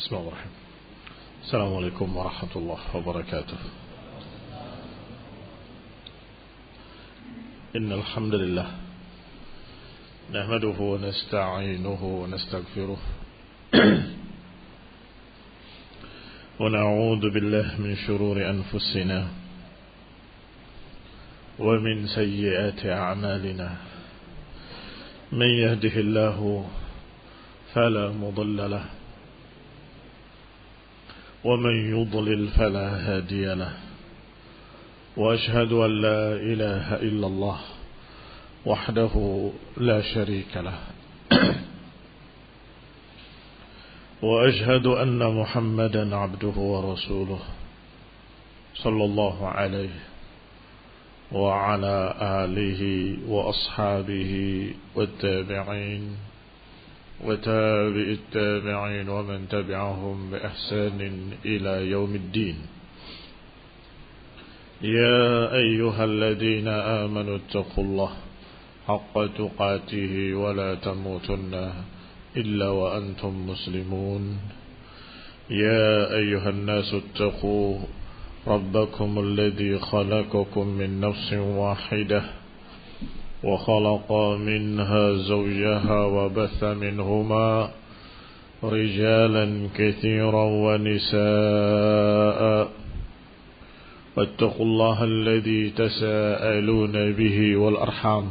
Bismillahirrahmanirrahim. Assalamualaikum warahmatullahi wabarakatuh. Innal hamdalillah nahmaduhu wa nasta'inuhu wa nastaghfiruh wa na'udzu billahi min shururi anfusina wa min sayyiati a'malina. Man yahdihillahu fala mudilla lahu ومن يضلل فلا هادي له وأشهد أن لا إله إلا الله وحده لا شريك له وأشهد أن محمدا عبده ورسوله صلى الله عليه وعلى آله وأصحابه والتابعين وتابع التابعين ومن تبعهم بإحسان إلى يوم الدين. يا أيها الذين آمنوا اتقوا الله حق تقاته ولا تموتن إلا وأنتم مسلمون. يا أيها الناس اتقوا ربكم الذي خلقكم من نفس واحدة وخلق منها زوجها وبث منهما رجالا كثيرا ونساء واتقوا الله الذي تساءلون به والأرحام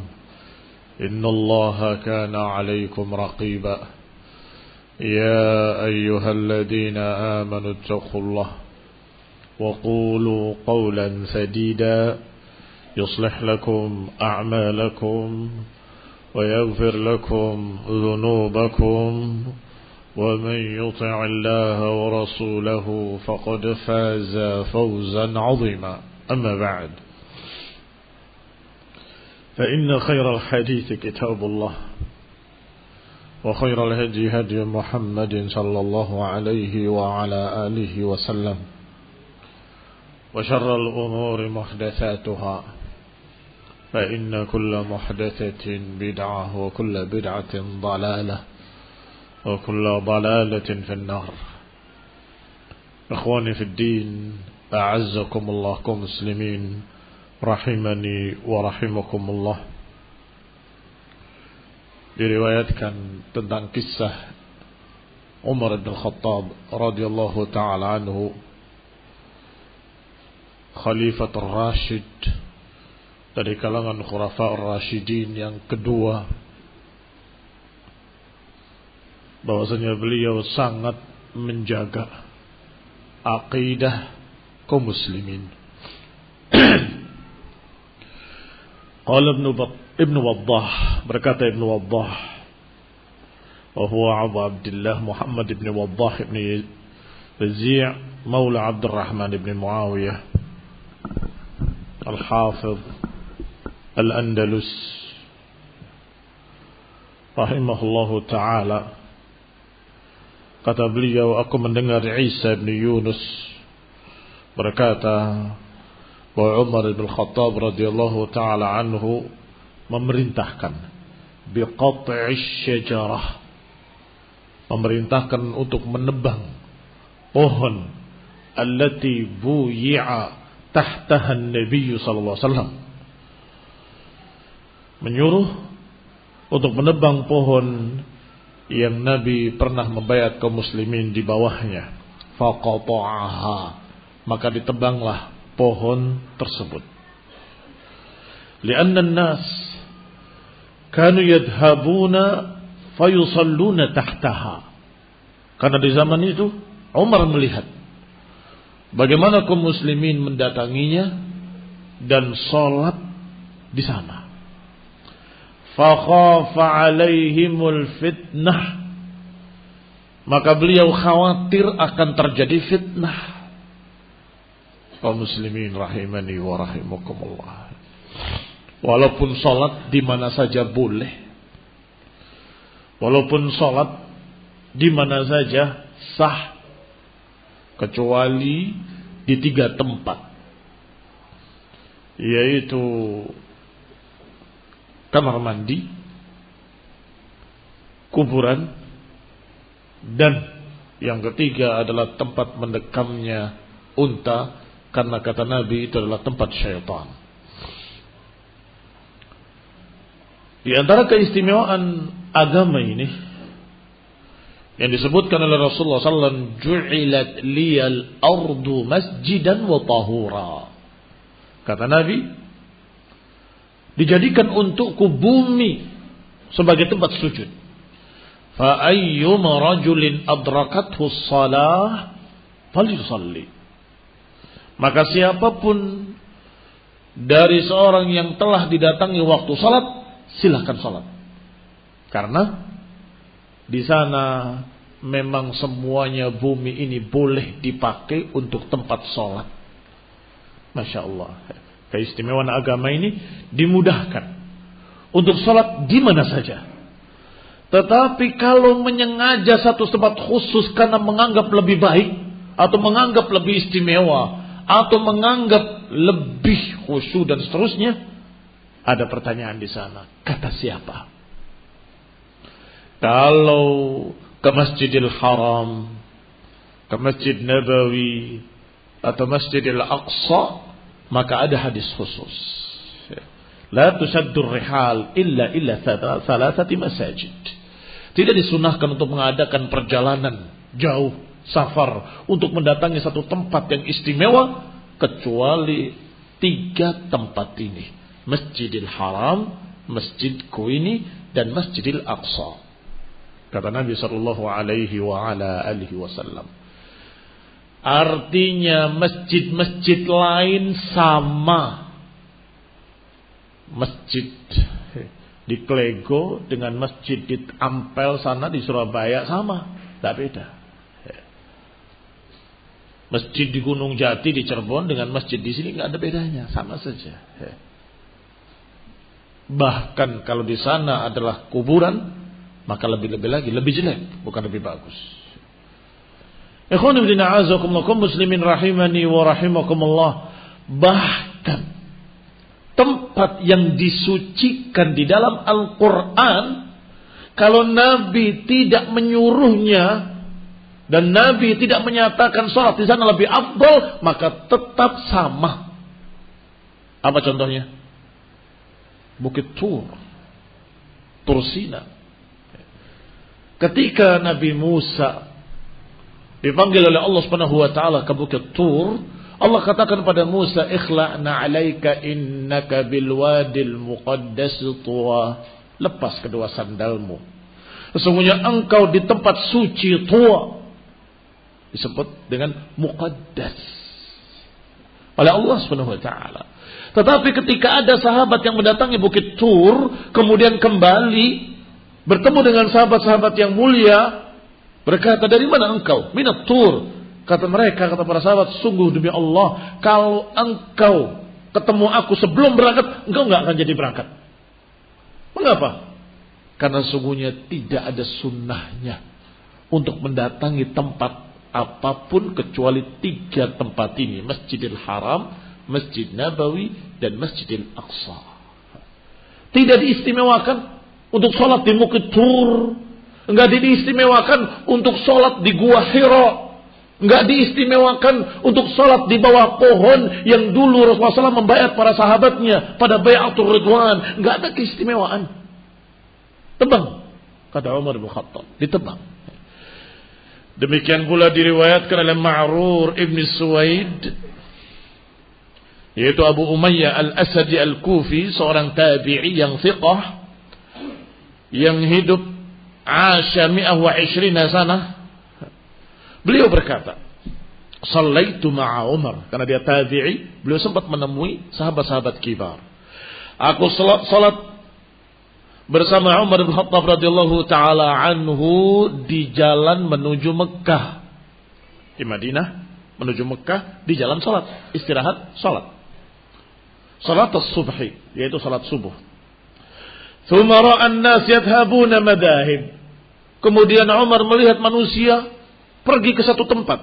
إن الله كان عليكم رقيبا. يا أيها الذين آمنوا اتقوا الله وقولوا قولا سديدا يصلح لكم أعمالكم ويغفر لكم ذنوبكم ومن يطع الله ورسوله فقد فاز فوزا عظيما. أما بعد فإن خير الحديث كتاب الله وخير الهدي هدي محمد صلى الله عليه وعلى آله وسلم وشر الأمور محدثاتها فإن كل محدثة بدعة وكل بدعة ضلالة وكل ضلالة في النار. إخواني في الدين أعزكم الله كمسلمين رحمني ورحمكم الله. Diriwayatkan tentang kisah Umar bin Khattab radhiyallahu ta'ala anhu, Khalifatul Rashid dari kalangan Khulafaur Rashidin yang kedua, bahwasanya beliau sangat menjaga akidah kaum muslimin. Qala Ibnu Waddah, berkata Ibnu Waddah, wa huwa Abu Abdullah Muhammad ibn Waddah ibn Razi' maula Abdurrahman ibn Muawiyah Al-Hafidh Al-Andalus rahimahullahu ta'ala. Kata beliau, aku mendengar Isa bin Yunus berkata bahwa Umar bin Khattab radhiyallahu ta'ala anhu memerintahkan biqat'i syajarah, memerintahkan untuk menebang pohon allati buyi'a tahtaha Nabi sallallahu alaihi wasallam, menyuruh untuk menebang pohon yang Nabi pernah membayat kaum muslimin di bawahnya. Faqata'aha, maka ditebanglah pohon tersebut. Lianna an-nas kanu yadhhabuna fayusalluna tahtaha, karena di zaman itu Umar melihat bagaimana kaum muslimin mendatanginya dan sholat di sana. Fakhafa alaihimul fitnah, maka beliau khawatir akan terjadi fitnah. Kaum muslimin rahimani wa rahimakumullah, walaupun sholat di mana saja boleh, walaupun sholat di mana saja sah, kecuali di 3 tempat, yaitu kamar mandi, kuburan, dan Yang ketiga adalah tempat mendekamnya unta, karena kata Nabi itu adalah tempat syaitan. Di antara keistimewaan agama ini yang disebutkan oleh Rasulullah SAW, ju'ilat liyal ardu masjidan wa tahura. Kata Nabi, dijadikan untukku bumi sebagai tempat sujud. Fa ayyuma rajulin adrakathu shalah falyusalli. Maka siapapun dari seorang yang telah didatangi waktu salat, silahkan salat. Karena di sana memang semuanya bumi ini boleh dipakai untuk tempat salat. Masya Allah. Keistimewaan agama ini dimudahkan untuk salat di mana saja. Tetapi kalau menyengaja satu tempat khusus karena menganggap lebih baik, atau menganggap lebih istimewa, atau menganggap lebih khusyuk dan seterusnya, ada pertanyaan di sana. Kata siapa? Kalau ke Masjidil Haram, ke Masjid Nabawi, atau Masjidil Aqsa, maka ada hadis khusus. La tusaddur rihal illa thalathati masajid. Tidak disunahkan untuk mengadakan perjalanan jauh, safar, untuk mendatangi satu tempat yang istimewa, kecuali 3 tempat ini. Masjidil Haram, Masjidku ini, dan Masjidil Aqsa. Kata Nabi sallallahu alaihi wa ala alihi wasallam. Artinya masjid-masjid lain sama. Masjid di Klego dengan masjid di Ampel sana di Surabaya sama, tidak beda. Masjid di Gunung Jati di Cirebon dengan masjid di sini nggak ada bedanya, sama saja. Bahkan kalau di sana adalah kuburan, maka lebih-lebih lagi, lebih jelek, bukan lebih bagus. Ikhwan fillah a'azakumullah, muslimin rahimani wa rahimakumullah. Bahkan tempat yang disucikan di dalam Al-Quran, kalau Nabi tidak menyuruhnya dan Nabi tidak menyatakan sholat di sana lebih afdal, maka tetap sama. Apa contohnya? Bukit Tur, Tur Sina. Ketika Nabi Musa dipanggil oleh Allah Subhanahu wa taala ke Bukit Tur, Allah katakan pada Musa, "Ikhla'na 'alaika innaka bil wadil muqaddas tuwa." Lepas kedua sandalmu. Sesungguhnya engkau di tempat suci Tuwa. Disebut dengan muqaddas oleh Allah Subhanahu wa taala. Tetapi ketika ada sahabat yang mendatangi Bukit Tur, kemudian kembali bertemu dengan sahabat-sahabat yang mulia, berkata, "Dari mana engkau?" "Minat Tur." Kata mereka, kata para sahabat, "Sungguh demi Allah, kalau engkau ketemu aku sebelum berangkat, engkau enggak akan jadi berangkat." Mengapa? Karena sungguhnya tidak ada sunnahnya untuk mendatangi tempat apapun kecuali 3 tempat ini. Masjidil Haram, Masjid Nabawi, dan Masjidil Aqsa. Tidak diistimewakan untuk sholat di Bukit Tur. Enggak diistimewakan untuk sholat di Gua Hira. Enggak diistimewakan untuk sholat di bawah pohon yang dulu Rasulullah SAW membayar para sahabatnya pada Bai'atul Ridwan. Enggak ada keistimewaan. Tebang, kata Umar bin Khattab, ditebang. Demikian pula diriwayatkan oleh Ma'rur ibn Suwaid, yaitu Abu Umayyah al-Asadi al-Kufi, seorang tabi'i yang thiqah, yang hidup 120 sana. Beliau berkata, "Shallaitu ma'a Umar." Karena dia tabi'i, beliau sempat menemui sahabat-sahabat kibar. Aku salat bersama Umar bin Khattab radhiyallahu taala anhu di jalan menuju Mekah. Di Madinah menuju Mekah, di jalan salat, istirahat, salat. Salat as-subhi, yaitu salat subuh. Tsumma ra'a an-nas yadhhabuna madahib. Kemudian Umar melihat manusia pergi ke satu tempat.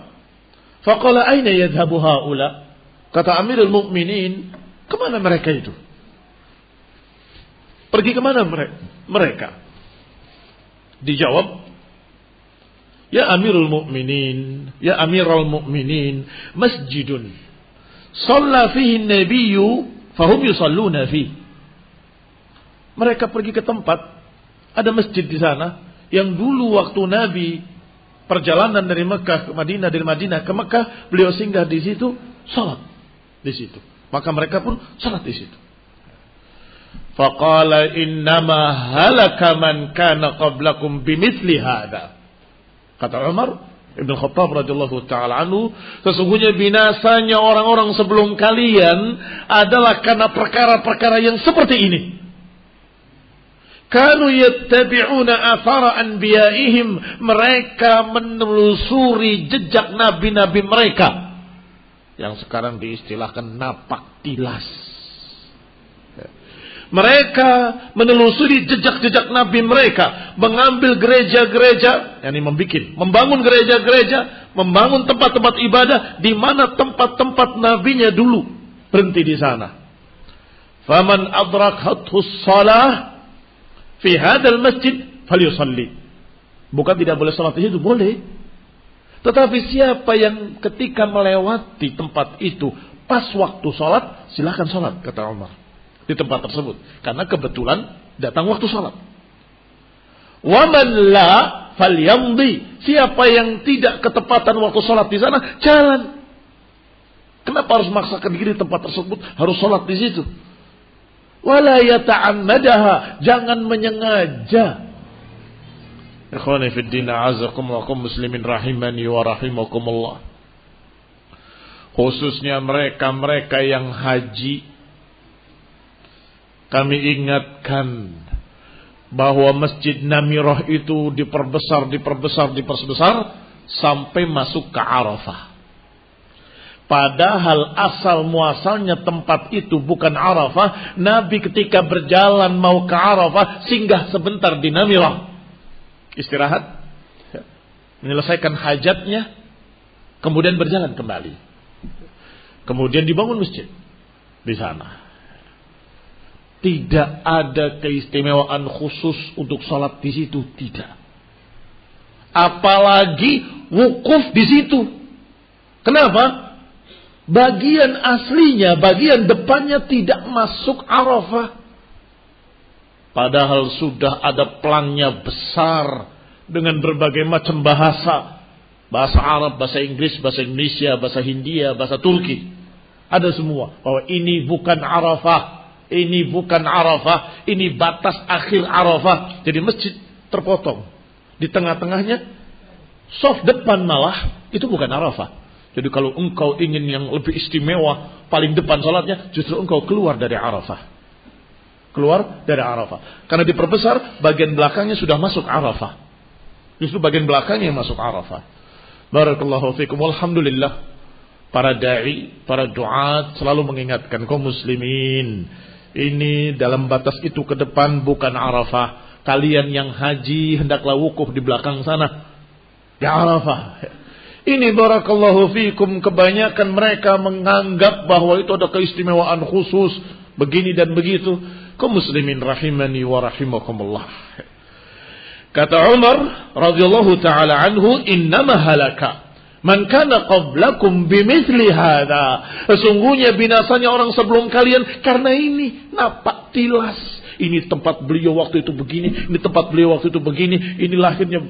Faqala, "Aina yadhhabu haula?" Kata Amirul Mukminin, "Kemana mereka itu? Pergi kemana mereka?" Dijawab, Ya Amirul Mu'minin, ya Amirul Mu'minin, masjidun shalla fihi an-nabiyyu fahum yusalluna fihi. Mereka pergi ke tempat, ada masjid di sana yang dulu waktu Nabi perjalanan dari Mekah ke Madinah, dari Madinah ke Mekah, beliau singgah di situ, salat di situ. Maka mereka pun salat di situ. Faqala innama halaka man kana qablakum bimithli hadza. Kata Umar Ibn Khattab radhiyallahu taala anhu, sesungguhnya binasanya orang-orang sebelum kalian adalah karena perkara-perkara yang seperti ini. Kanu yattabi'una athara anbiya'ihim, mereka menelusuri jejak nabi-nabi mereka yang sekarang diistilahkan napak tilas. Mereka menelusuri jejak-jejak nabi mereka, mengambil gereja-gereja, yakni membangun gereja-gereja, membangun tempat-tempat ibadah di mana tempat-tempat nabinya dulu berhenti di sana. Faman adrakhathu shalah fi hadzal masjid falyusalli. Bukan tidak boleh salat di situ, boleh. Tetapi siapa yang ketika melewati tempat itu pas waktu salat, silakan salat, kata Umar. Di tempat tersebut, karena kebetulan datang waktu salat. Wa man la falyamdi, siapa yang tidak ketepatan waktu salat di sana, jalan. Kenapa harus memaksakan diri di tempat tersebut, harus salat di situ? Wala yata'ammadaha, jangan menyengaja. Ikhwani fid din, a'azakumullah muslimin rahimani wa rahimakumullah. Khususnya mereka yang haji, kami ingatkan bahwa Masjid Namirah itu diperbesar sampai masuk ke Arafah. Padahal asal muasalnya tempat itu bukan Arafah. Nabi ketika berjalan mau ke Arafah singgah sebentar di Namirah, istirahat, menyelesaikan hajatnya, kemudian berjalan kembali. Kemudian dibangun masjid di sana. Tidak ada keistimewaan khusus untuk salat di situ, tidak. Apalagi wukuf di situ. Kenapa? Bagian aslinya, bagian depannya tidak masuk Arafah. Padahal sudah ada plannya besar dengan berbagai macam bahasa. Bahasa Arab, bahasa Inggris, bahasa Indonesia, bahasa Hindia, bahasa Turki. Ada semua. Bahwa ini bukan Arafah. Ini bukan Arafah, ini batas akhir Arafah. Jadi masjid terpotong. Di tengah-tengahnya, soft depan malah, itu bukan Arafah. Jadi kalau engkau ingin yang lebih istimewa, paling depan salatnya, justru engkau keluar dari Arafah. Keluar dari Arafah. Karena diperbesar, bagian belakangnya sudah masuk Arafah. Justru bagian belakangnya yang masuk Arafah. Barakallahu fikum. Alhamdulillah. Para da'i, para du'at selalu mengingatkan kaum muslimin. Ini dalam batas itu ke depan bukan Arafah. Kalian yang haji hendaklah wukuf di belakang sana. Ya Arafah. Ini barakallahu fikum, kebanyakan mereka menganggap bahwa itu ada keistimewaan khusus. Begini dan begitu. Kaum muslimin rahimani wa rahimakumullah. Kata Umar radhiyallahu ta'ala anhu, innama halaka man kana qablakum bimithli hadza. Sesungguhnya binasanya orang sebelum kalian karena ini, napak tilas. Ini tempat beliau waktu itu begini, ini tempat beliau waktu itu begini, ini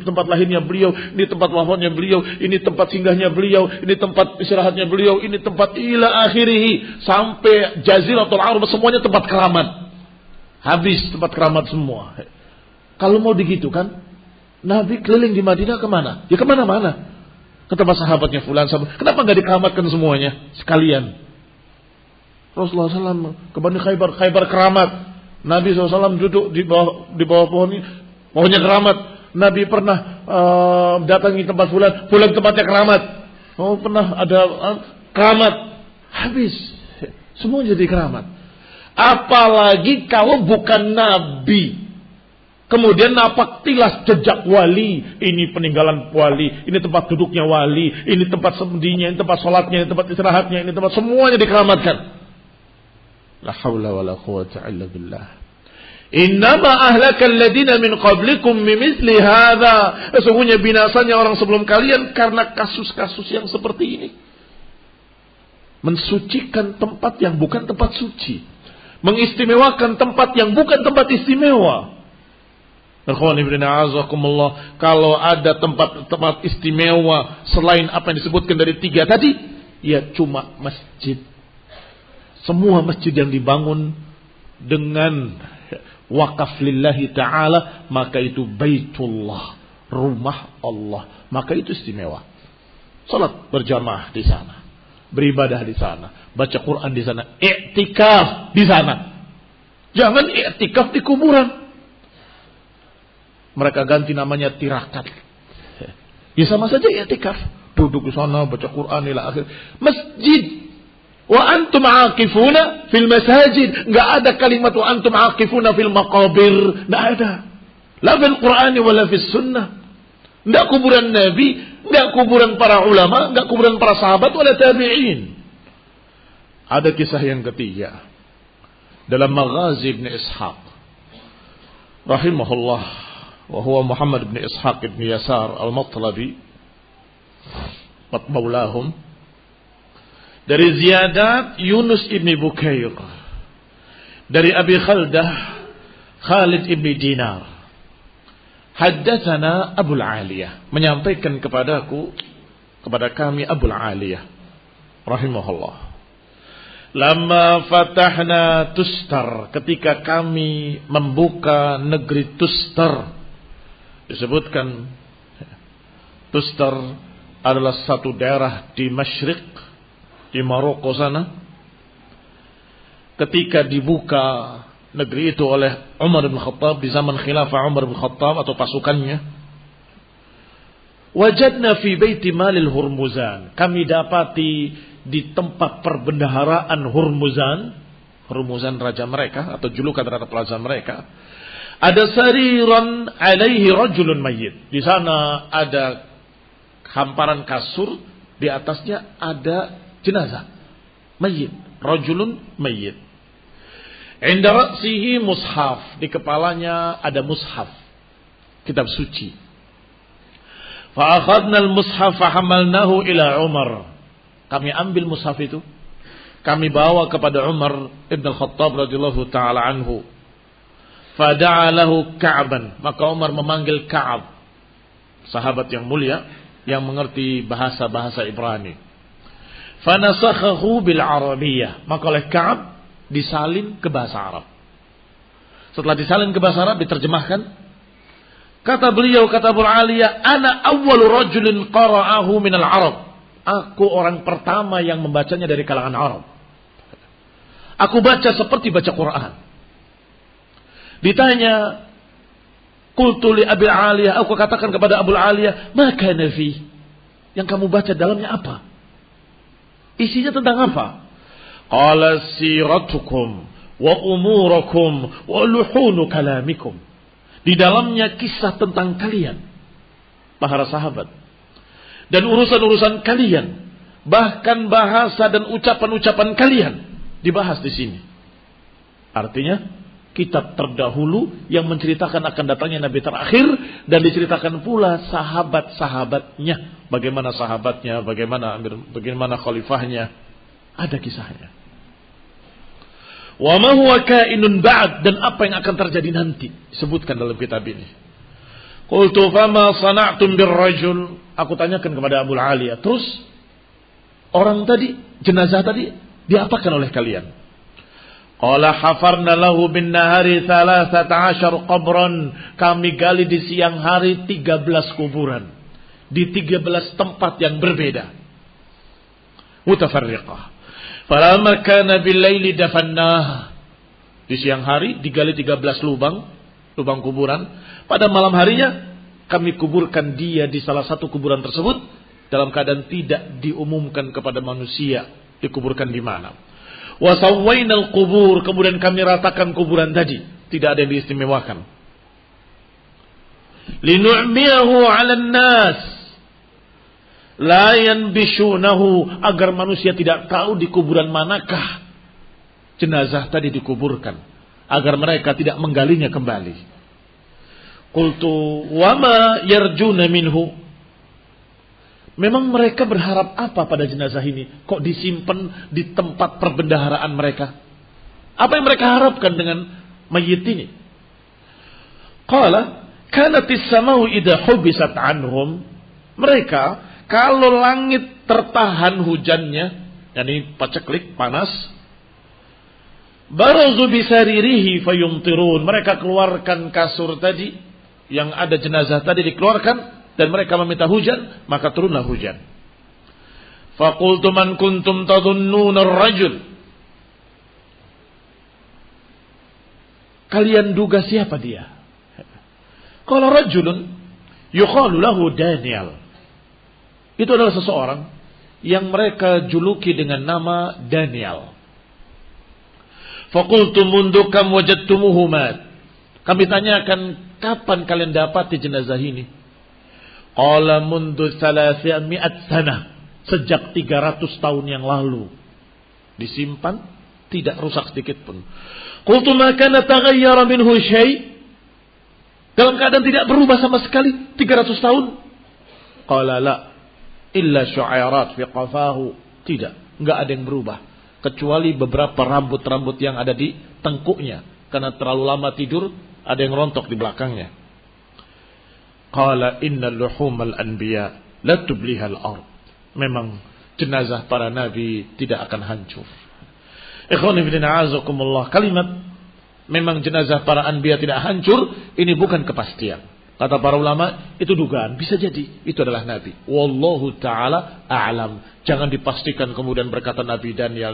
tempat lahirnya beliau, ini tempat wafatnya beliau, ini tempat singgahnya beliau, ini tempat istirahatnya beliau, ini tempat ila akhirih, sampai Jaziratul Arab semuanya tempat keramat. Habis tempat keramat semua. Kalau mau digitu kan, Nabi keliling di Madinah kemana? Ya kemana-mana. Kata sahabatnya fulan, kenapa nggak dikeramatkan semuanya sekalian? Rasulullah SAW ke Bani Khaybar keramat. Nabi SAW duduk di bawah pohon ini, pohonnya keramat. Nabi pernah datangi tempat fulan tempatnya keramat. Oh pernah ada keramat. Habis semua jadi keramat. Apalagi kalau bukan Nabi. Kemudian napak tilas jejak wali. Ini peninggalan wali. Ini tempat duduknya wali. Ini tempat semedinya. Ini tempat sholatnya. Ini tempat istirahatnya. Ini tempat semuanya dikeramatkan. La hawla wa la quwwata illa billah. Innama ahlakal ladina min qablikum mimithli hadza. Sesungguhnya binasanya orang sebelum kalian karena kasus-kasus yang seperti ini. Mensucikan tempat yang bukan tempat suci. Mengistimewakan tempat yang bukan tempat istimewa. Kalau ada tempat istimewa selain apa yang disebutkan dari 3 tadi, ya cuma masjid. Semua masjid yang dibangun dengan wakaf lillahi ta'ala, maka itu baitullah, rumah Allah, maka itu istimewa. Salat berjamaah di sana, beribadah di sana, baca Quran di sana, i'tikaf di sana. Jangan i'tikaf di kuburan. Mereka ganti namanya tirakat. Ya sama saja i'tikaf, duduk di sana baca Quran ila akhir. Masjid. Wa antum aakifuna fil masajid. Enggak ada kalimat wa antum aakifuna fil maqabir. Enggak ada. La fil Quran wala fis sunnah. Enggak kuburan Nabi, enggak kuburan para ulama, enggak kuburan para sahabat wala tabi'in. Ada kisah yang ketiga dalam Maghazi Ibn Ishaq rahimahullah, wa huwa Muhammad bin Ishaq bin Yasar al-Matlabi maulahum, dari Ziyadat Yunus ibn Bukair, dari Abi Khaldah Khalid ibn Dinar. Haddatsana Abul Aliyah, menyampaikan kepada kami Abul Aliyah rahimahullah. Lama fatahna Tustar, ketika kami membuka negeri Tustar. Disebutkan Tustar adalah satu daerah di Masyriq, di Maroko sana. Ketika dibuka negeri itu oleh Umar bin Khattab di zaman khilafah Umar bin Khattab atau pasukannya, wajadna fi baiti malil Hurmuzan, kami dapati di tempat perbendaharaan Hurmuzan raja mereka atau julukan terhadap raja mereka, ada sariran alaihi rajulun mayyit. Di sana ada hamparan kasur, di atasnya ada jenazah mayyit, rajulun mayyit. Inda ra'sihi mushaf, di kepalanya ada mushaf, kitab suci. Fa akhadna al-mushaf fa hamalnahu ila Umar. Kami ambil mushaf itu, kami bawa kepada Umar ibn al-Khattab radhiyallahu taala anhu. Fada'a lahu Ka'ban, maka Umar memanggil Ka'ab, sahabat yang mulia yang mengerti bahasa-bahasa Ibrani. Fanasakhahu bil Arabiyyah, maka oleh Ka'ab disalin ke bahasa Arab. Setelah disalin ke bahasa Arab, diterjemahkan. Kata beliau, kata Abu Aliyah, ana awwalu rajulin qara'ahu minal Arab. Aku orang pertama yang membacanya dari kalangan Arab. Aku baca seperti baca Quran. Ditanya, qultu li Abi Aliyah, aku katakan kepada Abu Aliyah, ma kana fi? Yang kamu baca dalamnya apa? Isinya tentang apa? Qala siratukum wa umurakum wa luhunu kalamikum. Di dalamnya kisah tentang kalian, para sahabat, dan urusan-urusan kalian, bahkan bahasa dan ucapan-ucapan kalian dibahas di sini. Artinya kitab terdahulu yang menceritakan akan datangnya Nabi terakhir, dan diceritakan pula sahabat-sahabatnya, bagaimana sahabatnya, bagaimana khalifahnya, ada kisahnya. Wa ma huwa kainun ba'd, dan apa yang akan terjadi nanti disebutkan dalam kitab ini. Qultu fama sana'tum birrajul, aku tanyakan kepada Abu Aliyah, terus orang tadi, jenazah tadi diapakan oleh kalian? Qala hafarna lahu bin nahari 13 qabran, kami gali di siang hari 13 kuburan di 13 tempat yang berbeda, mutafarriqah. Falamma kana bil laili dafannah, di siang hari digali 13 lubang kuburan. Pada malam harinya kami kuburkan dia di salah satu kuburan tersebut dalam keadaan tidak diumumkan kepada manusia dikuburkan di mana. Wa sawwainal qubur, kemudian kami ratakan kuburan tadi, tidak ada yang diistimewakan. Linu'miyahu 'alan nas la yanbishunahu, agar manusia tidak tahu di kuburan manakah jenazah tadi dikuburkan, agar mereka tidak menggalinya kembali. Qultu wa ma yarjuna minhu. Memang mereka berharap apa pada jenazah ini? Kok disimpan di tempat perbendaharaan mereka? Apa yang mereka harapkan dengan mayit ini? Qala kanatis samau idha hubisat anhum. Mereka kalau langit tertahan hujannya, yakni paceklik panas, barazu bisaririhi fayumtirun. Mereka keluarkan kasur tadi, yang ada jenazah tadi dikeluarkan, dan mereka meminta hujan, maka turunlah hujan. Faqultu man kuntum tadhunnuna ar-rajul. Kalian duga siapa dia? Qala rajulun yuqalu lahu Daniel. Itu adalah seseorang yang mereka juluki dengan nama Daniel. Faqultu mundu kam wajadtumuhu mat. Kami tanyakan, kapan kalian dapati jenazah ini? Qala mundu 300 sanah. Sejak 300 tahun yang lalu. Disimpan, tidak rusak sedikit pun. Qultu ma kana taghayyara minhu syai'. Dalam keadaan tidak berubah sama sekali 300 tahun. Qala la illa syu'airat fi qafahu. Tidak, enggak ada yang berubah kecuali beberapa rambut-rambut yang ada di tengkuknya karena terlalu lama tidur, ada yang rontok di belakangnya. Qala innal luhumal anbiya la tubliha al-ard. Memang jenazah para nabi tidak akan hancur. Ikhwani fillah azakumullah, kalimat memang jenazah para anbiya tidak hancur ini bukan kepastian. Kata para ulama, itu dugaan. Bisa jadi itu adalah Nabi. Wallahu ta'ala a'lam. Jangan dipastikan kemudian berkata Nabi Daniel.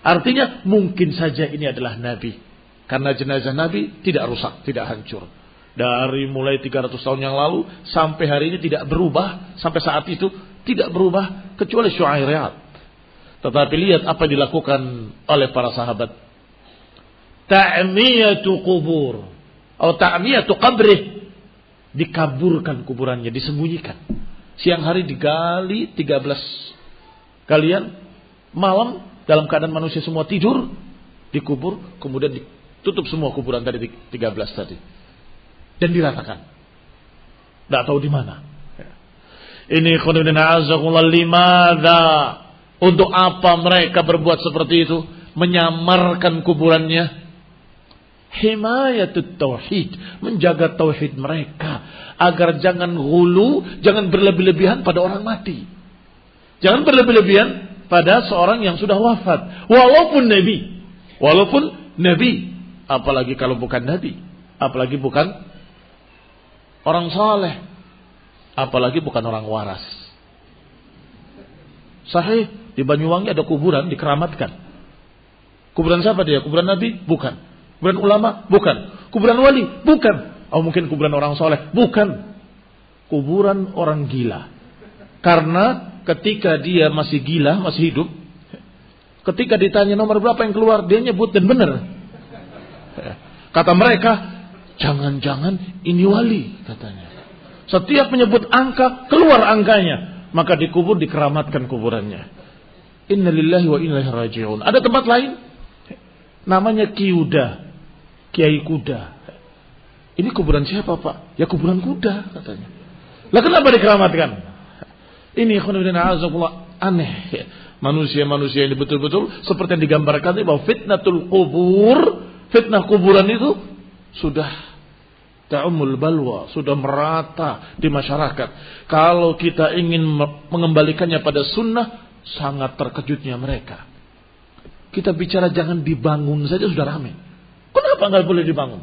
Artinya mungkin saja ini adalah Nabi. Karena jenazah Nabi tidak rusak, tidak hancur. Dari mulai 300 tahun yang lalu sampai hari ini tidak berubah. Sampai saat itu tidak berubah kecuali syu'airat. Tetapi lihat apa yang dilakukan oleh para sahabat. Ta'miyatu qubur. Atau ta'miyatu qabrih, dikaburkan kuburannya, disembunyikan. Siang hari digali 13 kalian, malam dalam keadaan manusia semua tidur, dikubur, kemudian ditutup semua kuburan tadi 13 tadi. Dan diratakan. Tidak tahu di mana. Ini khonibina azakullah limadha. Untuk apa mereka berbuat seperti itu? Menyamarkan kuburannya. Himayatut tauhid, menjaga tauhid mereka agar jangan ghulu, jangan berlebih-lebihan pada orang mati. Jangan berlebih-lebihan pada seorang yang sudah wafat, walaupun nabi, apalagi kalau bukan nabi, apalagi bukan orang saleh, apalagi bukan orang waras. Sahih, di Banyuwangi ada kuburan dikeramatkan. Kuburan siapa dia? Kuburan nabi? Bukan. Kuburan ulama? Bukan. Kuburan wali? Bukan. Oh mungkin kuburan orang soleh? Bukan. Kuburan orang gila. Karena ketika dia masih gila, masih hidup, ketika ditanya nomor berapa yang keluar, dia nyebut dan benar. Kata mereka, jangan-jangan ini wali, katanya. Setiap menyebut angka, keluar angkanya. Maka dikubur, dikeramatkan kuburannya. Inna lillahi wa inna ilaihi raji'un. Ada tempat lain, namanya Kiai Kuda. Ini kuburan siapa Pak? Ya kuburan kuda katanya. Lah kenapa dikeramatkan? Ini khonibina azakullah aneh. Manusia-manusia ini betul-betul seperti yang digambarkan ini bahwa fitnatul kubur, fitnah kuburan itu sudah ta'umul balwa, sudah merata di masyarakat. Kalau kita ingin mengembalikannya pada sunnah, sangat terkejutnya mereka. Kita bicara jangan dibangun saja sudah ramai. Kenapa nggak boleh dibangun?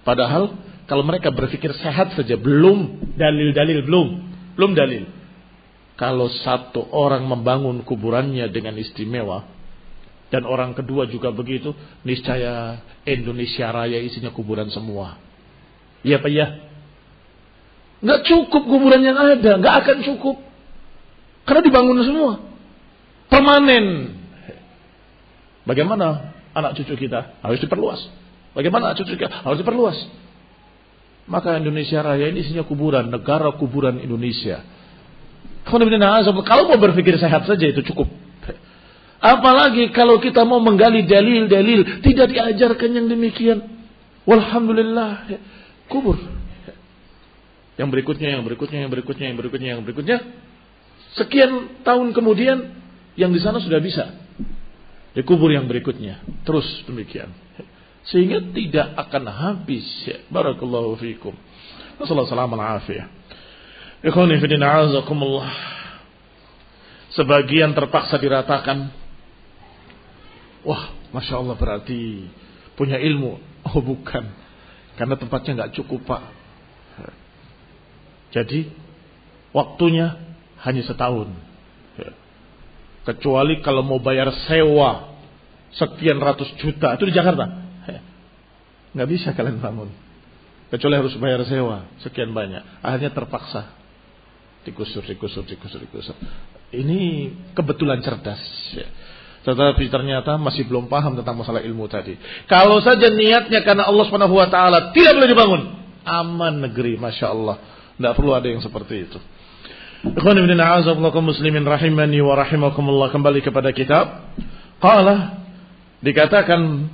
Padahal kalau mereka berpikir sehat saja, belum dalil, belum dalil. Kalau satu orang membangun kuburannya dengan istimewa dan orang kedua juga begitu, niscaya Indonesia Raya isinya kuburan semua. Iya Pak ya? Nggak cukup kuburan yang ada, nggak akan cukup. Karena dibangun semua, permanen. Bagaimana anak cucu kita? Harus diperluas. Bagaimana anak cucu kita? Harus diperluas. Maka Indonesia Raya ini isinya kuburan, negara kuburan Indonesia. Kalau mau berpikir sehat saja itu cukup. Apalagi kalau kita mau menggali dalil-dalil, tidak diajarkan yang demikian. Walhamdulillah, kubur. Yang berikutnya. Sekian tahun kemudian, yang di sana sudah bisa dikubur yang berikutnya. Terus demikian. Sehingga tidak akan habis. Barakallahu fikum. Wassalamualaikum warahmatullahi wabarakatuh. Ikhwani fi din a'azakumullah. Sebagian terpaksa diratakan. Wah, Masya Allah berarti punya ilmu. Oh bukan. Karena tempatnya nggak cukup Pak. Jadi waktunya hanya setahun. Kecuali kalau mau bayar sewa sekian ratus juta. Itu di Jakarta. Nggak bisa kalian bangun. Kecuali harus bayar sewa sekian banyak. Akhirnya terpaksa digusur. Ini kebetulan cerdas. Tetapi ternyata masih belum paham tentang masalah ilmu tadi. Kalau saja niatnya karena Allah Subhanahu wa taala, tidak boleh dibangun. Aman negeri, Masya Allah. Tidak perlu ada yang seperti itu. Ikhwan ibn a'azakumullah muslimin rahimani wa rahimakumullah. Kembali kepada kitab. Qala, dikatakan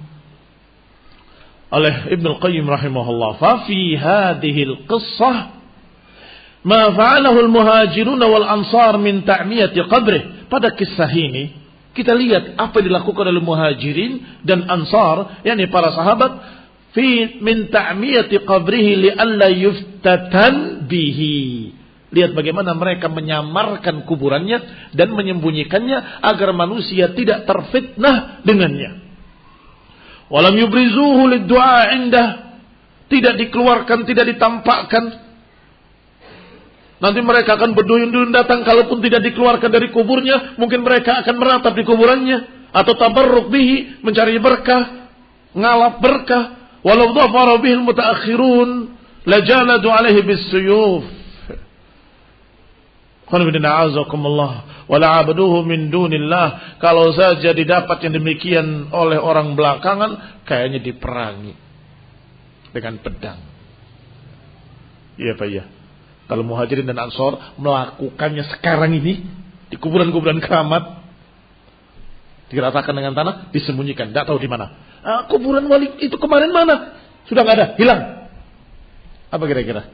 oleh Ibnu Qayyim rahimahullah, fa fi hadhihi al-qissah ma fa'alahu al-muhajirun wal ansar min ta'miyati qabrih. Pada kisah ini kita lihat apa yang dilakukan oleh muhajirin dan ansar, yakni para sahabat, fi min ta'miyati qabrihi li alla yuftatan bihi. Lihat bagaimana mereka menyamarkan kuburannya dan menyembunyikannya agar manusia tidak terfitnah dengannya. Walam yubrizuhu lid-du'a indah. Tidak dikeluarkan, tidak ditampakkan. Nanti mereka akan berduyun-duyun datang, kalaupun tidak dikeluarkan dari kuburnya, mungkin mereka akan meratap di kuburannya atau tabarruk bihi, mencari berkah, ngalap berkah. Walau dhafara bihi al-mutaakhirun lajaladu alaihi bis-suyuf. Wala abaduhu min dunillah. Kalau saja didapat yang demikian oleh orang belakangan, kayaknya diperangi dengan pedang. Iya Pak ya. Kalau muhajirin dan ansor melakukannya sekarang ini di kuburan-kuburan keramat, diratakan dengan tanah, disembunyikan, tidak tahu di mana. Kuburan wali itu kemarin mana? Sudah nggak ada, hilang. Apa kira-kira?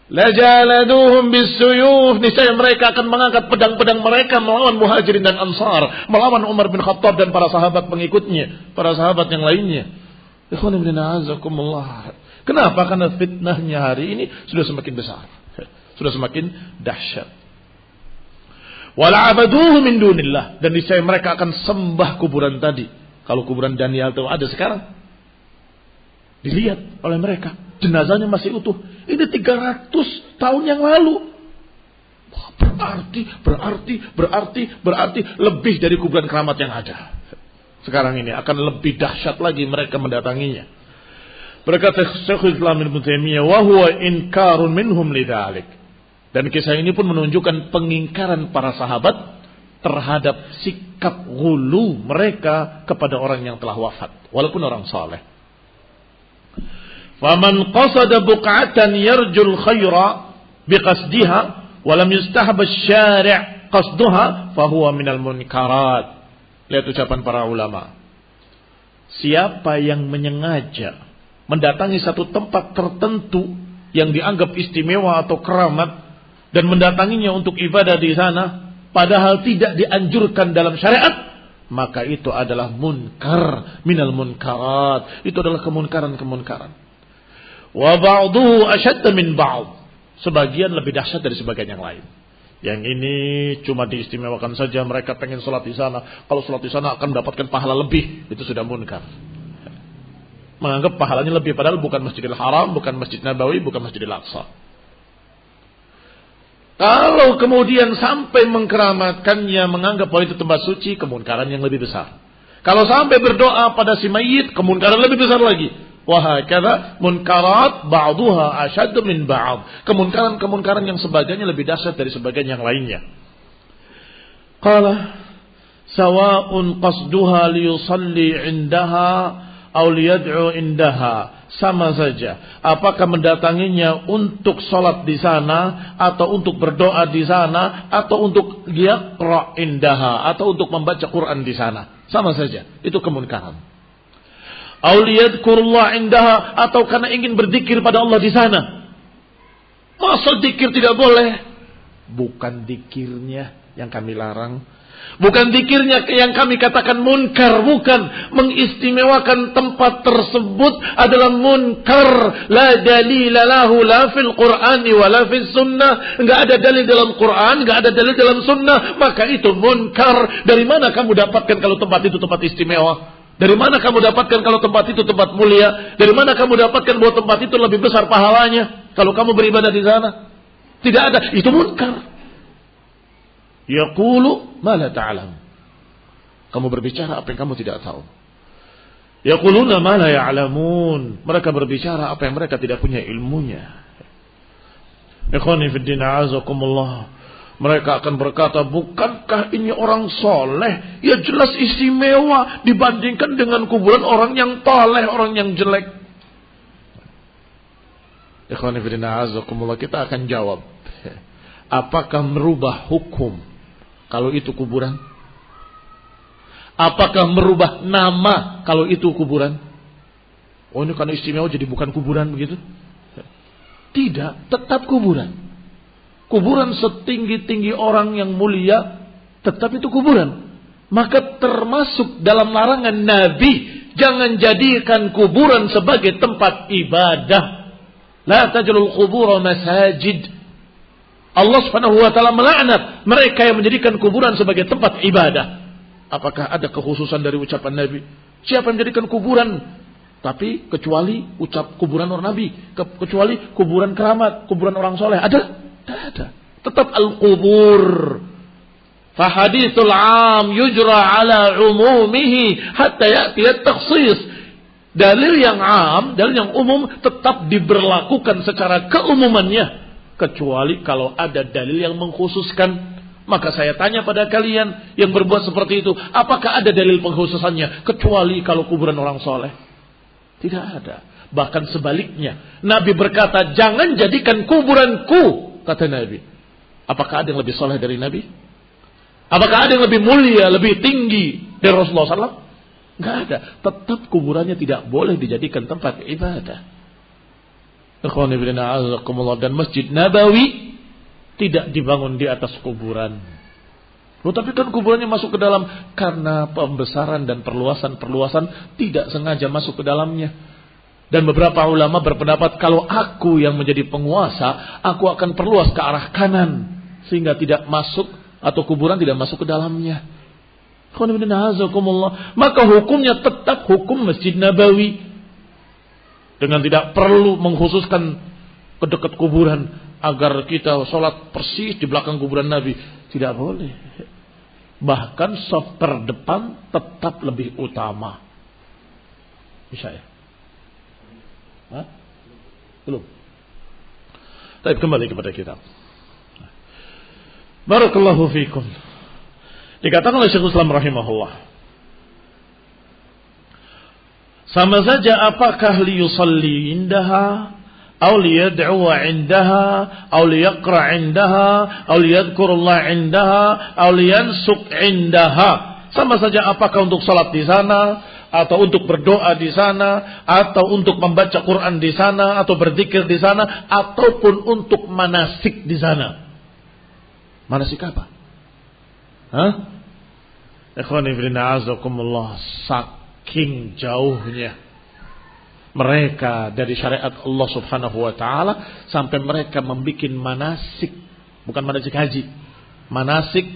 Lajaladuhum bisuyuf. Niscaya mereka akan mengangkat pedang-pedang mereka melawan muhajirin dan ansar, melawan Umar bin Khattab dan para sahabat pengikutnya, para sahabat yang lainnya. Ikhwan ibn a'azakumullah. Kenapa? Karena fitnahnya hari ini sudah semakin besar, sudah semakin dahsyat. Wala abaduhu min dunillah. Dan niscaya mereka akan sembah kuburan tadi. Kalau kuburan Daniel itu ada sekarang, dilihat oleh mereka, jenazahnya masih utuh. Ini 300 tahun yang lalu. Berarti lebih dari kuburan keramat yang ada. Sekarang ini akan lebih dahsyat lagi mereka mendatanginya. Berkata Syekhul Islam Ibnu Taimiyah, wa huwa inkarun minhum lidzalik. Dan kisah ini pun menunjukkan pengingkaran para sahabat terhadap sikap ghulu mereka kepada orang yang telah wafat, walaupun orang saleh. Faman qasada buq'atan yarjul khaira biqasdiha wa lam yustahab asy-syari' qasduha fahuwa minal munkarat. Lihat ucapan para ulama. Siapa yang menyengaja mendatangi satu tempat tertentu yang dianggap istimewa atau keramat dan mendatanginya untuk ibadah di sana padahal tidak dianjurkan dalam syariat, maka itu adalah munkar minal munkarat. Itu adalah kemunkaran-kemunkaran. Wa ba'duhu ashadda min ba'd. Sebagian lebih dahsyat dari sebagian yang lain. Yang ini cuma diistimewakan saja, mereka pengen sholat di sana. Kalau sholat di sana akan mendapatkan pahala lebih. Itu sudah munkar. Menganggap pahalanya lebih, padahal bukan Masjidil Haram, bukan Masjid Nabawi, bukan Masjidil Aqsa. Kalau kemudian sampai mengkeramatkannya, menganggap bahwa itu tempat suci, kemunkaran yang lebih besar. Kalau sampai berdoa pada si mayit, kemunkaran lebih besar lagi. Wahakadha munkarat ba'duha asyaddu min ba'd. Kemunkaran-kemunkaran yang sebagiannya lebih dahsyat dari sebagian yang lainnya. Qala sawa'un qasduha liyusalli 'indaha aw liyad'u indaha, sama saja. Apakah mendatanginya untuk salat di sana, atau untuk berdoa di sana, atau untuk yaqra indaha, atau untuk membaca Quran di sana, sama saja. Itu kemunkaran. Aw liyadhkurullah indaha, atau karena ingin berzikir pada Allah di sana. Masa zikir tidak boleh? Bukan zikirnya yang kami larang, bukan zikirnya yang kami katakan munkar, bukan. Mengistimewakan tempat tersebut adalah munkar. La dalila lahu la fil Qur'ani wa la fil sunnah. Enggak ada dalil dalam Quran, enggak ada dalil dalam sunnah, maka itu munkar. Dari mana kamu dapatkan kalau tempat itu tempat istimewa? Dari mana kamu dapatkan kalau tempat itu tempat mulia? Dari mana kamu dapatkan bahwa tempat itu lebih besar pahalanya kalau kamu beribadah di sana? Tidak ada, itu munkar. Yaqulu ma la ta'lam. Kamu berbicara apa yang kamu tidak tahu. Yaquluna ma la ya'lamun. Mereka berbicara apa yang mereka tidak punya ilmunya. Ikhwani fid din, a'azakumullah. Mereka akan berkata, bukankah ini orang soleh? Ya jelas istimewa dibandingkan dengan kuburan orang yang toleh, orang yang jelek. Ikhwani fid din, a'azakumullah. Kita akan jawab, apakah merubah hukum kalau itu kuburan? Apakah merubah nama kalau itu kuburan? Oh, ini karena istimewa jadi bukan kuburan begitu? Tidak, tetap kuburan. Kuburan setinggi-tinggi orang yang mulia, tetap itu kuburan. Maka termasuk dalam larangan Nabi, jangan jadikan kuburan sebagai tempat ibadah. La taj'alul qubur masajid. Allah Subhanahu wa taala melaknat mereka yang menjadikan kuburan sebagai tempat ibadah. Apakah ada kekhususan dari ucapan Nabi? Siapa yang menjadikan kuburan? Tapi kecuali ucap kuburan orang Nabi, kecuali kuburan keramat, kuburan orang soleh. Ada? Tidak ada. Tetap al-qubur. Fa hadithul 'am yujra 'ala 'umumihi hatta ya'ti at-takhsis. Dalil yang 'am, dalil yang umum tetap diberlakukan secara keumumannya. Kecuali kalau ada dalil yang mengkhususkan. Maka saya tanya pada kalian yang berbuat seperti itu, apakah ada dalil pengkhususannya? Kecuali kalau kuburan orang soleh. Tidak ada. Bahkan sebaliknya, Nabi berkata, jangan jadikan kuburanku, kata Nabi. Apakah ada yang lebih soleh dari Nabi? Apakah ada yang lebih mulia, lebih tinggi dari Rasulullah SAW? Tidak ada. Tetap kuburannya tidak boleh dijadikan tempat ibadah. Dan Masjid Nabawi tidak dibangun di atas kuburan. Tapi kan kuburannya masuk ke dalam karena pembesaran dan perluasan tidak sengaja masuk ke dalamnya. Dan beberapa ulama berpendapat kalau aku yang menjadi penguasa, aku akan perluas ke arah kanan sehingga tidak masuk, atau kuburan tidak masuk ke dalamnya. Maka hukumnya tetap hukum Masjid Nabawi. Dengan tidak perlu mengkhususkan ke dekat kuburan agar kita sholat persis di belakang kuburan Nabi. Tidak boleh. Bahkan shaf terdepan tetap lebih utama. Bisa ya? Hah? Belum. Tapi kembali kepada kitab. Barakallahu fikum. Dikatakan oleh Syekhul Islam rahimahullah, sama saja apakah liyusalli indaha, aw liyad'u indaha, aw liyaqra indaha, aw liyadhkurullah indaha, aw liyansuk indaha. Sama saja apakah untuk salat di sana, atau untuk berdoa di sana, atau untuk membaca Quran di sana, atau berzikir di sana, ataupun untuk manasik di sana. Manasik apa? Hah? Ikhwani fillah azakumullah, saking jauhnya mereka dari syariat Allah Subhanahu wa taala sampai mereka membuat manasik, bukan manasik haji, manasik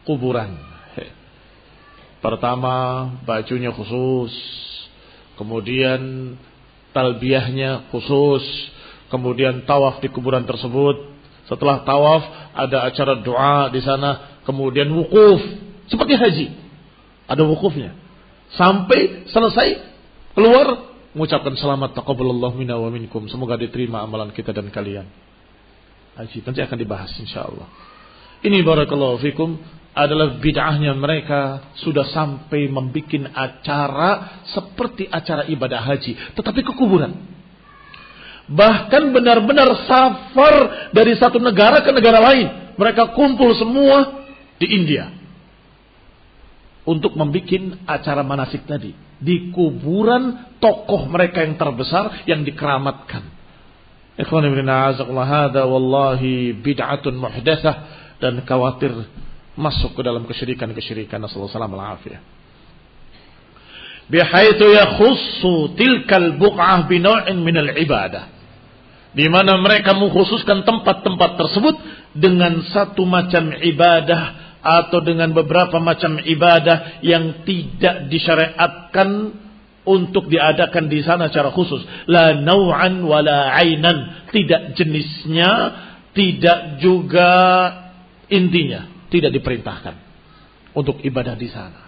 kuburan. Pertama bajunya khusus, kemudian talbiyahnya khusus, kemudian tawaf di kuburan tersebut. Setelah tawaf ada acara doa di sana, kemudian wukuf seperti haji, ada wukufnya. Sampai selesai keluar mengucapkan selamat taqabbalallahu minna wa minkum, semoga diterima amalan kita dan kalian. Haji nanti akan dibahas insyaallah. Ini barakallahu fikum adalah bid'ahnya mereka sudah sampai membuat acara seperti acara ibadah haji, tetapi ke kuburan. Bahkan benar-benar safar dari satu negara ke negara lain. Mereka kumpul semua di India untuk membuat acara manasik tadi di kuburan tokoh mereka yang terbesar yang dikeramatkan. Ikhwan ibn a'azakullah, hadza wallahi bid'atun muhdatsah, dan khawatir masuk ke dalam kesyirikan-kesyirikan. Nasallallahu alaihi wasallam. Bihaitsu yakhussu tilkal buq'ah bi naw'in minal ibadah, di mana mereka mengkhususkan tempat-tempat tersebut dengan satu macam ibadah atau dengan beberapa macam ibadah yang tidak disyariatkan untuk diadakan di sana secara khusus. La naw'an wala 'ainan, tidak jenisnya, tidak juga intinya, tidak diperintahkan untuk ibadah di sana.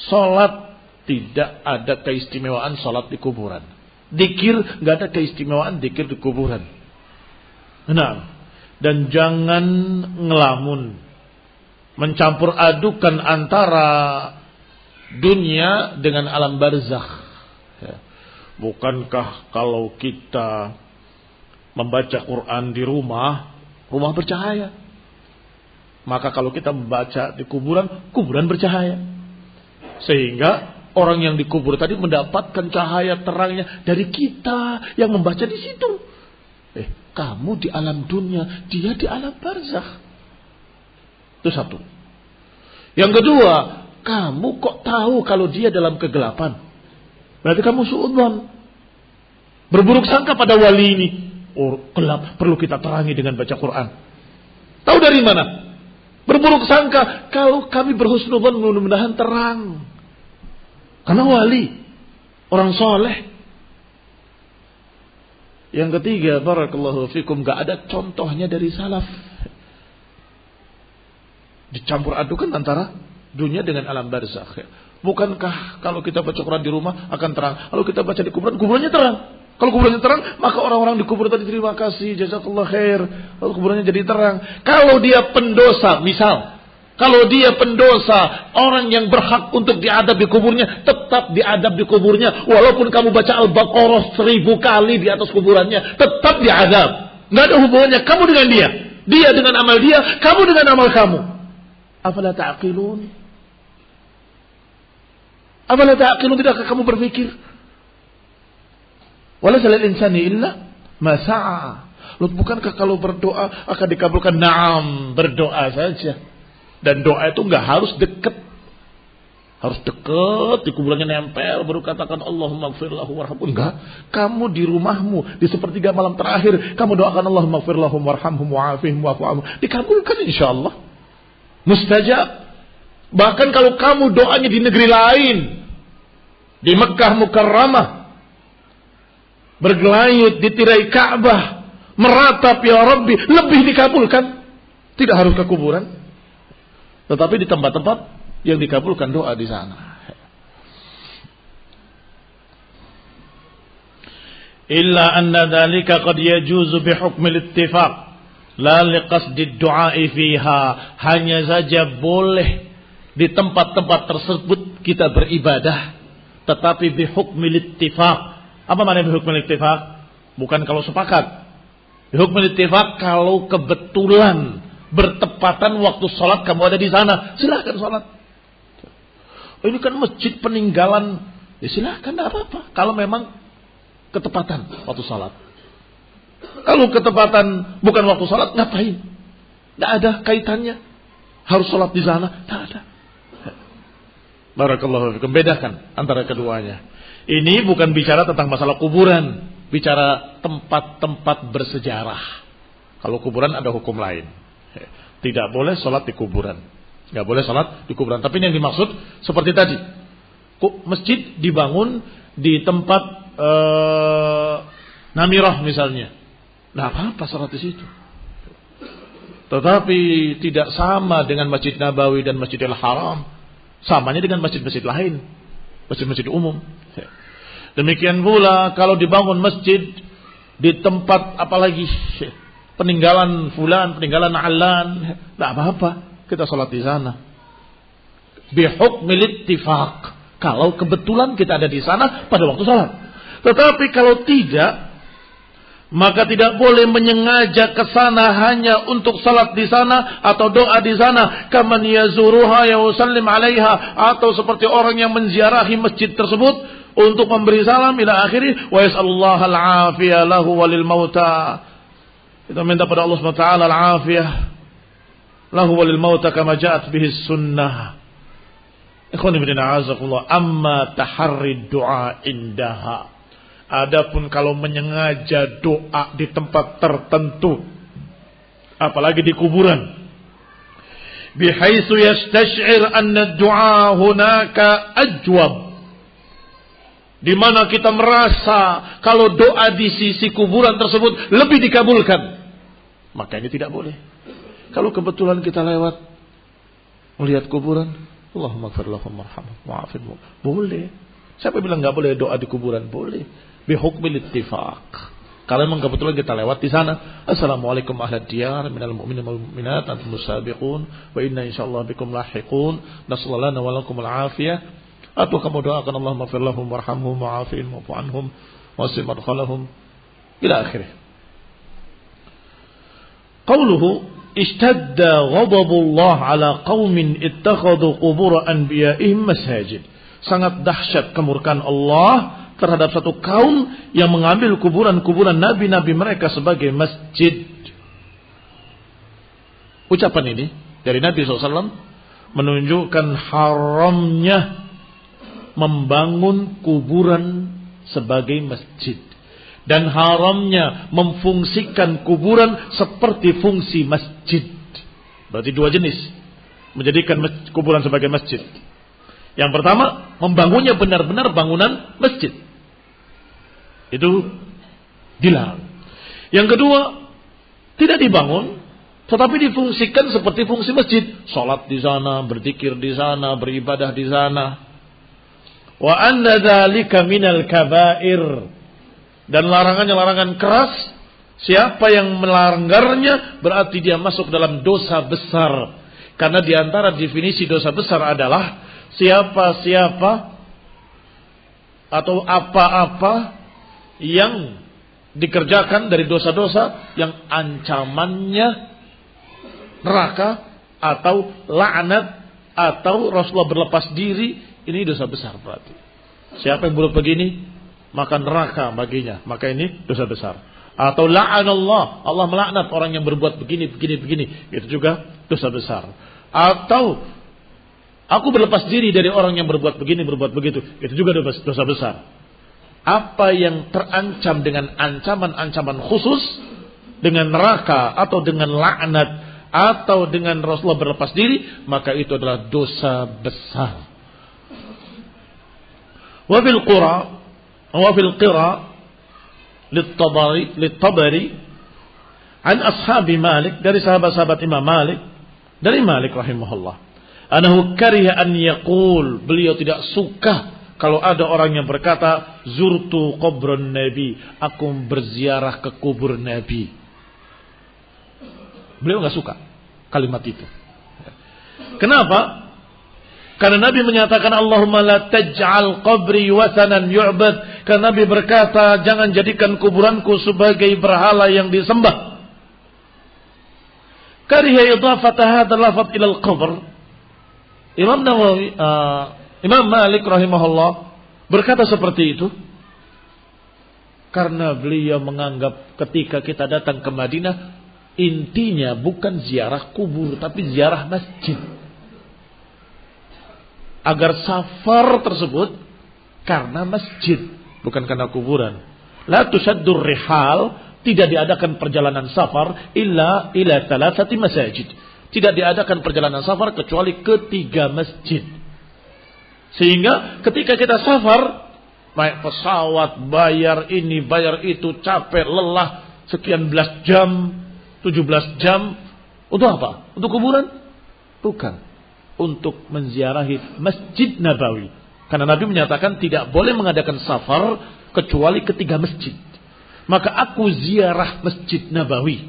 Salat tidak ada keistimewaan salat di kuburan. Dzikir enggak ada keistimewaan dzikir di kuburan. Nah, dan jangan ngelamun, mencampur adukan antara dunia dengan alam barzakh. Bukankah kalau kita membaca Quran di rumah bercahaya? Maka kalau kita membaca di kuburan, kuburan bercahaya. Sehingga orang yang dikubur tadi mendapatkan cahaya terangnya dari kita yang membaca di situ. Kamu di alam dunia, dia di alam barzakh. Itu satu. Yang kedua, kamu kok tahu kalau dia dalam kegelapan? Berarti kamu suudzon, berburuk sangka pada wali ini. Oh, gelap, perlu kita terangi dengan baca Quran. Tahu dari mana? Berburuk sangka, kalau kami berhusnudzon mudah-mudahan terang. Karena wali, orang soleh. Yang ketiga, barakallahu fikum, gak ada contohnya dari salaf. Dicampur adukan antara dunia dengan alam barzakh. Bukankah kalau kita baca Quran di rumah akan terang? Kalau kita baca di kuburan, kuburannya terang. Kalau kuburannya terang, maka orang-orang di kubur tadi terima kasih, jazakallah khair. Lalu kuburannya jadi terang. Kalau dia pendosa, misal, kalau dia pendosa, orang yang berhak untuk diadab di kuburnya, tetap diadab di kuburnya. Walaupun kamu baca Al-Baqarah 1000 kali di atas kuburannya, tetap diadab. Nggak ada hubungannya kamu dengan dia. Dia dengan amal dia, kamu dengan amal kamu. Afala ta'qilun? Afala ta'qilun, tidakkah kamu berpikir? Walaysa lil insani illa ma sa'a. Bukankah kalau berdoa akan dikabulkan? Naam, berdoa saja. Dan doa itu enggak harus dekat. Harus dekat, di kuburannya nempel baru katakan Allahumma ighfir lahu warhamhu. Enggak. Kamu di rumahmu di sepertiga malam terakhir kamu doakan Allahumma ighfir lahum warhamhum wa'afihim wa'fu anhum. Dikabulkan insyaallah. Mustajab. Bahkan kalau kamu doanya di negeri lain, di Mekah Mukarramah, bergelayut di tirai Ka'bah, meratap ya Rabbi, lebih dikabulkan. Tidak harus ke kuburan, tetapi di tempat-tempat yang dikabulkan doa di sana. Illa anna dzalika qad yajuzu bi hukmil ittifaq la liqasdi du'a fiha. Hanya saja boleh di tempat-tempat tersebut kita beribadah, tetapi bi hukmil ittifaq. Apa maknanya bihukmil ittifaq? Bukan kalau sepakat. Bihukmil ittifaq kalau kebetulan bertepatan waktu sholat kamu ada di sana, silahkan sholat. Oh, ini kan masjid peninggalan, ya silahkan, tidak apa-apa. Kalau memang ketepatan waktu sholat. Kalau ketepatan bukan waktu sholat, ngapain? Tidak ada kaitannya. Harus sholat di sana, tidak ada. Barakallahu fikum. Bedakan antara keduanya. Ini bukan bicara tentang masalah kuburan, bicara tempat-tempat bersejarah. Kalau kuburan ada hukum lain. Tidak boleh sholat di kuburan. Nggak boleh sholat di kuburan. Tapi ini yang dimaksud seperti tadi. Masjid dibangun di tempat Namirah misalnya. Nah, apa sholat di situ? Tetapi tidak sama dengan Masjid Nabawi dan Masjidil Haram. Samanya dengan masjid-masjid lain. Masjid-masjid umum. Demikian pula kalau dibangun masjid di tempat apalagi peninggalan fulan, peninggalan alan, tidak apa-apa. kita salat di sana. Bihukmil ittifaq. Kalau kebetulan kita ada di sana pada waktu salat. Tetapi kalau tidak, maka tidak boleh menyengaja ke sana hanya untuk salat di sana atau doa di sana. Kaman yazuruha ya usallim alaiha, atau seperti orang yang menziarahi masjid tersebut untuk memberi salam ila akhiri wa yas'alullaha al-afiyah lahu walil mauta. Kita minta pada Allah Subhanahu wa taala al-afiyah lahu walil mauta kama ja'at bihi sunnah. Ikhwani fillah azakumullah, amma taharri du'a indaha. Adapun kalau menyengaja doa di tempat tertentu, apalagi di kuburan, bihaitsu yastash'ir anna ad-du'a hunaka ajwab, di mana kita merasa kalau doa di sisi kuburan tersebut lebih dikabulkan, maka ini tidak boleh. Kalau kebetulan kita lewat melihat kuburan, Allahumma ighfir lahum warhamhum wa'afihim, boleh. Siapa bilang enggak boleh doa di kuburan? Boleh. Bihukmil ittifaq. Kalau memang kebetulan kita lewat di sana, assalamualaikum ahlad diyar minal mu'minin wal mu'minat antum musabiqun wa inna insyaallah bikum lahiqun nasallallahu lana wa lakum al-afiyah. Atau kamu doakan Allahumma ighfir lahum warhamhum wa'afihim wa'fu anhum wasim madkhalahum ila akhirih. Qauluhu ishtadda ghadabullah ala qaumin ittakhadhu qubur anbiya'ihim masajid. Sangat dahsyat kemurkaan Allah terhadap satu kaum yang mengambil kuburan-kuburan nabi-nabi mereka sebagai masjid. Ucapan ini dari Nabi SAW menunjukkan haramnya membangun kuburan sebagai masjid. Dan haramnya memfungsikan kuburan seperti fungsi masjid. Berarti dua jenis menjadikan kuburan sebagai masjid. Yang pertama, membangunnya benar-benar bangunan masjid. Itu dilarang. Yang kedua, tidak dibangun, tetapi difungsikan seperti fungsi masjid. Salat di sana, berzikir di sana, beribadah di sana. Wa anna dzalika minal kabair. Dan larangannya larangan keras. Siapa yang melanggarnya berarti dia masuk dalam dosa besar. Karena di antara definisi dosa besar adalah siapa-siapa atau apa-apa yang dikerjakan dari dosa-dosa yang ancamannya neraka atau laknat atau Rasulullah berlepas diri, ini dosa besar berarti. Siapa yang berbuat begini, maka neraka baginya, maka ini dosa besar. Atau la'anallah, Allah melaknat orang yang berbuat begini, itu juga dosa besar. Atau aku berlepas diri dari orang yang berbuat begini, berbuat begitu, itu juga dosa besar. Apa yang terancam dengan ancaman-ancaman khusus, dengan neraka atau dengan laknat atau dengan Rasulullah berlepas diri, maka itu adalah dosa besar. Wa fil qira lit-Tabari an ashabi Malik, dari sahabat-sahabat Imam Malik, dari Malik rahimahullah, anahu kariha an yaqul, beliau tidak suka kalau ada orang yang berkata zurtu qabran nabi, aku berziarah ke kubur nabi. Beliau enggak suka kalimat itu. Kenapa? Karena Nabi menyatakan Allahumma la taj'al qabri wasanan yu'bad. Karena Nabi berkata, jangan jadikan kuburanku sebagai berhala yang disembah. Kariha idafata hadzal lafaz ila al-qabr. Imam Malik rahimahullah berkata seperti itu karena beliau menganggap ketika kita datang ke Madinah, intinya bukan ziarah kubur tapi ziarah masjid. Agar safar tersebut karena masjid, bukan karena kuburan. La tusaddur rihal, tidak diadakan perjalanan safar illa ila thalathati masajid. Tidak diadakan perjalanan safar kecuali ketiga masjid. Sehingga ketika kita safar, naik pesawat, bayar ini, bayar itu, capek, lelah, sekian belas jam, 17 jam, untuk apa? Untuk kuburan? Bukan. Untuk menziarahi Masjid Nabawi. Karena Nabi menyatakan tidak boleh mengadakan safar kecuali ketiga masjid. Maka aku ziarah Masjid Nabawi.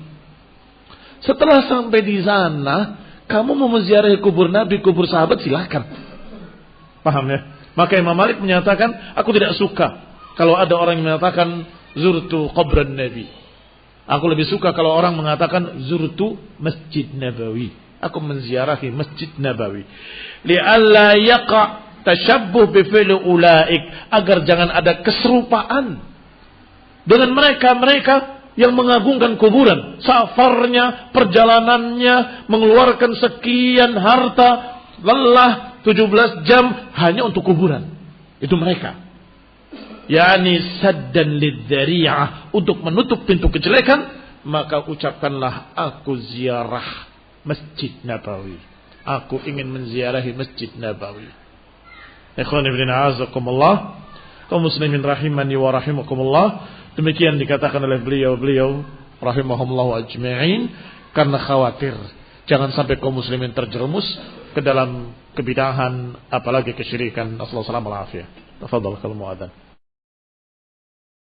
Setelah sampai di sana, Kamu mau menziarahi kubur Nabi, kubur sahabat, silakan. Paham ya? Maka Imam Malik menyatakan, aku tidak suka kalau ada orang yang mengatakan zurtu qabran Nabi. Aku lebih suka kalau orang mengatakan zurtu Masjid Nabawi. Aku menziarahi Masjid Nabawi. Li'alla yaqa' tashabbuh bi fi'li ulaik, agar jangan ada keserupaan dengan mereka yang mengagungkan kuburan. Safarnya, perjalanannya, mengeluarkan sekian harta, lelah 17 jam hanya untuk kuburan. Itu mereka. Yani saddan lidzari'ah, untuk menutup pintu kejelekan, maka ucapkanlah aku ziarah Masjid Nabawi. Aku ingin menziarahi Masjid Nabawi. Ikhwan ibn a'azakumullah, kaum muslimin rahimani wa rahimakumullah. Demikian dikatakan oleh beliau rahimahumullah ajma'in, karena khawatir jangan sampai kaum muslimin terjerumus ke dalam kebidahan, apalagi kesyirikan. Assalamualaikum warahmatullahi wabarakatuh. Tafadhal kalau muadzan.